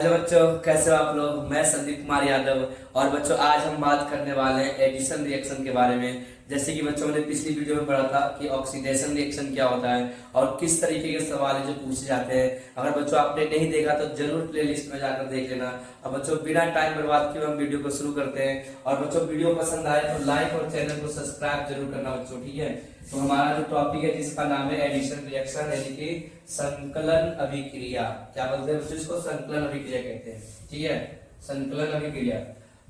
Hello बच्चों, कैसे हो आप लोग। मैं संदीप कुमार यादव। और बच्चों, आज हम बात करने वाले हैं एडिशन रिएक्शन के बारे में। जैसे कि बच्चों ने पिछली वीडियो में पढ़ा था कि ऑक्सीडेशन रिएक्शन क्या होता है और किस तरीके के सवाल है जो पूछे जाते हैं। अगर बच्चों आपने नहीं देखा तो जरूर प्लेलिस्ट में जाकर देख लेना। अब बच्चों, बिना टाइम बर्बाद किए हम वीडियो को शुरू करते हैं। और बच्चों, वीडियो पसंद आए तो लाइक और चैनल को सब्सक्राइब जरूर करना बच्चों, ठीक है। तो हमारा जो टॉपिक है जिसका नाम है एडिशन रिएक्शन, यानी कि संकलन अभिक्रिया। क्या बोलते हैं बच्चों इसको? संकलन अभिक्रिया कहते हैं, ठीक है। संकलन अभिक्रिया।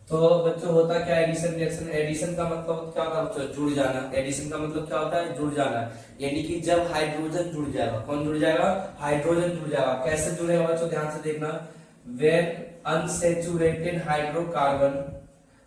तो बच्चों, होता क्या एडिशन रिएक्शन? एडिशन का मतलब क्या होता है बच्चों? जुड़ जाना। एडिशन का मतलब क्या होता है? जुड़ जाना। यानी कि जब हाइड्रोजन जुड़ जाएगा। कौन जुड़ जाएगा? हाइड्रोजन जुड़ जाएगा। कैसे जुड़ेगा बच्चों? ध्यान से देखना। When unsaturated hydrocarbon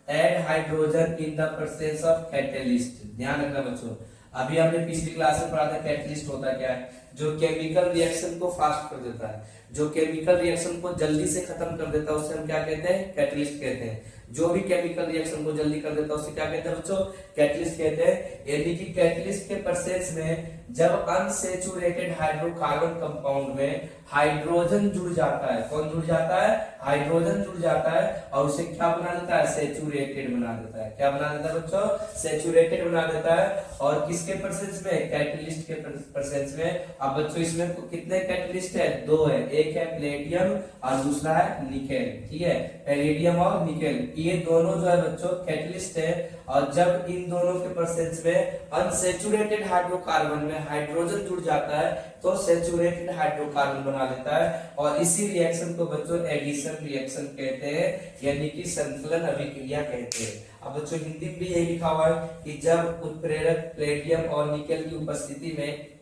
add hydrogen in the presence of catalyst. ध्यान रखना बच्चों, अभी हमने पिछली क्लास में पढ़ा था कैटलिस्ट होता क्या है। जो केमिकल रिएक्शन को फास्ट कर देता है, जो केमिकल रिएक्शन को जल्दी से खत्म कर देता है, उसे हम क्या कहते हैं? कैटलिस्ट कहते हैं। जो भी केमिकल रिएक्शन को जल्दी कर देता है उसे क्या कहते हैं बच्चों? कैटलिस्ट कहते हैं। यानी कि कैटलिस्ट के प्रोसेस में जब अनसैचुरेटेड हाइड्रोकार्बन कंपाउंड में हाइड्रोजन जुड़ जाता है। कौन जुड़ जाता है? हाइड्रोजन जुड़ जाता है और उसे क्या बना देता है? सैचुरेटेड बना देता है। क्या बना देता है बच्चों? सैचुरेटेड बना देता है। और किसके प्रोसेस में? कैटलिस्ट के प्रोसेस में। अब बच्चों, इसमें कितने कैटलिस्ट है? दो है। एक है पैलेडियम और दूसरा है निकेल, ठीक है। पैलेडियम और निकेल, ये दोनों जो है बच्चों कैटलिस्ट है। और जब इन दोनों के प्रोसेस में अनसैचुरेटेड हाइड्रोकार्बन में हाइड्रोजन जुड़ जाता है तो सैचुरेटेड हाइड्रोकार्बन बना देता है। और इसी रिएक्शन को बच्चों एडिशन रिएक्शन कहते हैं, यानी कि संकलन अभिक्रिया कहते हैं। अब बच्चों, हिंदी में भी यही लिखा हुआ है कि जब उत्प्रेरक पैलेडियम और निकेल की उपस्थिति में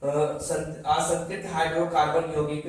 असंतृप्त हाइड्रोकार्बन यौगिक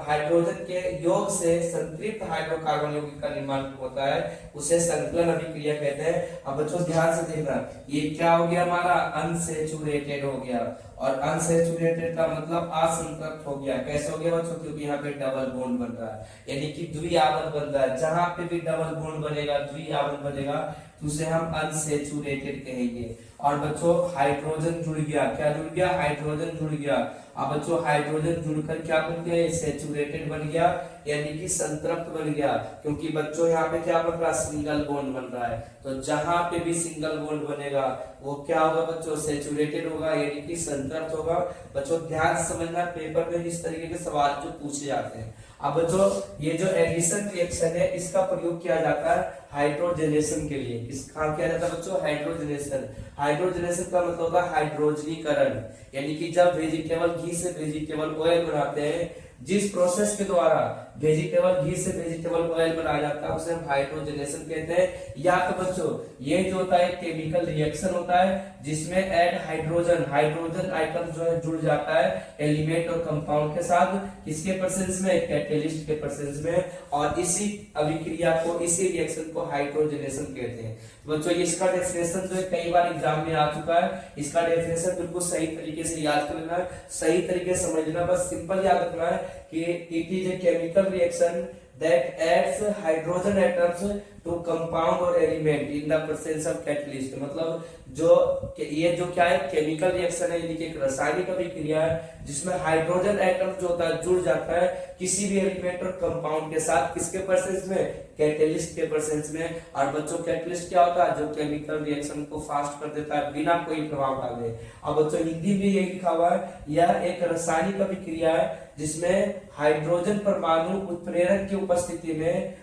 हाइड्रोजन के योग से संतृप्त हाइड्रोकार्बन यौगिक का निर्माण होता है, उसे संकलन अभिक्रिया कहते हैं। अब बच्चों ध्यान से देखना, ये क्या हो गया? हमारा अनसैचुरेटेड हो गया। और अनसैचुरेटेड का मतलब असंतृप्त हो गया। कैसे हो गया बच्चों? क्योंकि यहाँ पे डबल बॉन्ड बन रहा है, यानी कि द्विआवन बन रहा है। जहां पे भी डबल बॉन्ड बनेगा, द्विआवन बनेगा, तो उसे हम अनसैचुरेटेड कहेंगे। और बच्चों, हाइड्रोजन जुड़ गया। क्या जुड़ गया? हाइड्रोजन जुड़ गया। अब बच्चों, हाइड्रोजन जुड़कर क्या बन गया? सैचुरेटेड बन गया, यानी कि संतृप्त बन गया। क्योंकि बच्चों यहाँ पे क्या बन रहा है? सिंगल बॉन्ड बन रहा है। तो जहां पे भी सिंगल बॉन्ड बनेगा वो क्या होगा बच्चों? सैचुरेटेड होगा, यानी कि संतृप्त होगा। बच्चों ध्यान से समझना, पेपर में इस तरीके के सवाल जो पूछे जाते हैं। अब बच्चों, ये जो एडिशन रिएक्शन है इसका प्रयोग किया जाता है हाइड्रोजनेशन के लिए। इसका किया जाता है बच्चों? हाइड्रोजनेशन। हाइड्रोजनेशन का मतलब होता है हाइड्रोजनीकरण। यानी कि जब वेजिटेबल घी से वेजिटेबल ऑयल बनाते हैं, जिस प्रोसेस के द्वारा वेजिटेबल घी से वेजिटेबल ऑयल बनाया जाता है उसे हम हाइड्रोजनेशन कहते हैं। या तो बच्चों, ये जो होता है केमिकल रिएक्शन होता है जिसमें ऐड हाइड्रोजन हाइड्रोजन आइटम जो है जुड़ जाता है एलिमेंट और कंपाउंड के साथ। किसके प्रेजेंस में? कैटलिस्ट के प्रेजेंस में। और इसी अभिक्रिया को, इसी रिएक्शन को हाइड्रोजनेशन कहते हैं। बच्चों, इसका डेफिनेशन जो है कई बार एग्जाम में आ चुका है। इसका डेफिनेशन बिल्कुल सही तरीके से याद कर लेना है, सही तरीके से समझ लेना। बस सिंपल याद रखना है कि it is a chemical reaction that adds hydrogen atoms to compound or element in the presence of catalyst। मतलब जो ये जो क्या है? केमिकल रिएक्शन है, यानी कि एक रासायनिक अभिक्रिया है जिसमें हाइड्रोजन एटम जो होता है जुड़ जाता है किसी भी एलिमेंट और कंपाउंड के साथ। किसके प्रेजेंस में? कैटलिस्ट के प्रेजेंस में। और बच्चों, कैटलिस्ट क्या होता है? जो केमिकल रिएक्शन को फास्ट कर देता है बिना कोई प्रभाव डाले। अब बच्चों, हिंदी में ये लिखा हुआ है, यह एक रासायनिक अभिक्रिया है जिसमें हाइड्रोजन परमाणु उत्प्रेरक की उपस्थिति में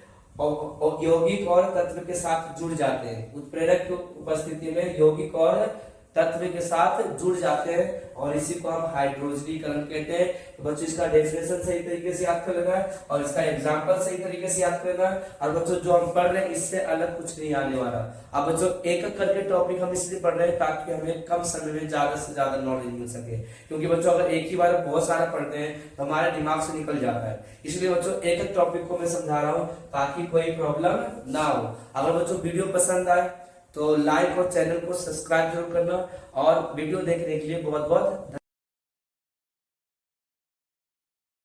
यौगिक और तत्व के साथ जुड़ जाते हैं। उत्प्रेरक की उपस्थिति में यौगिक और तत्व के साथ जुड़ जाते हैं और इसी को हम हाइड्रोजनीकरण कहते हैं। तो बच्चों, इसका डेफिनेशन सही तरीके से याद कर लेना है और इसका एग्जांपल सही तरीके से याद कर लेना है। और बच्चों, जो हम पढ़ रहे हैं इससे अलग कुछ नहीं आने वाला। अब बच्चों, एक एक करके टॉपिक हम इसलिए पढ़ रहे हैं ताकि हमें कम समय में ज्यादा से ज्यादा नॉलेज मिल सके। क्योंकि बच्चों, अगर एक ही बार बहुत सारा पढ़ते हैं तो हमारे दिमाग से निकल जाता है। इसलिए बच्चों, एक एक टॉपिक को मैं समझा रहा हूँ ताकि कोई प्रॉब्लम ना हो। अगर बच्चों वीडियो पसंद आए तो लाइक और चैनल को सब्सक्राइब जरूर करना। और वीडियो देखने के लिए बहुत बहुत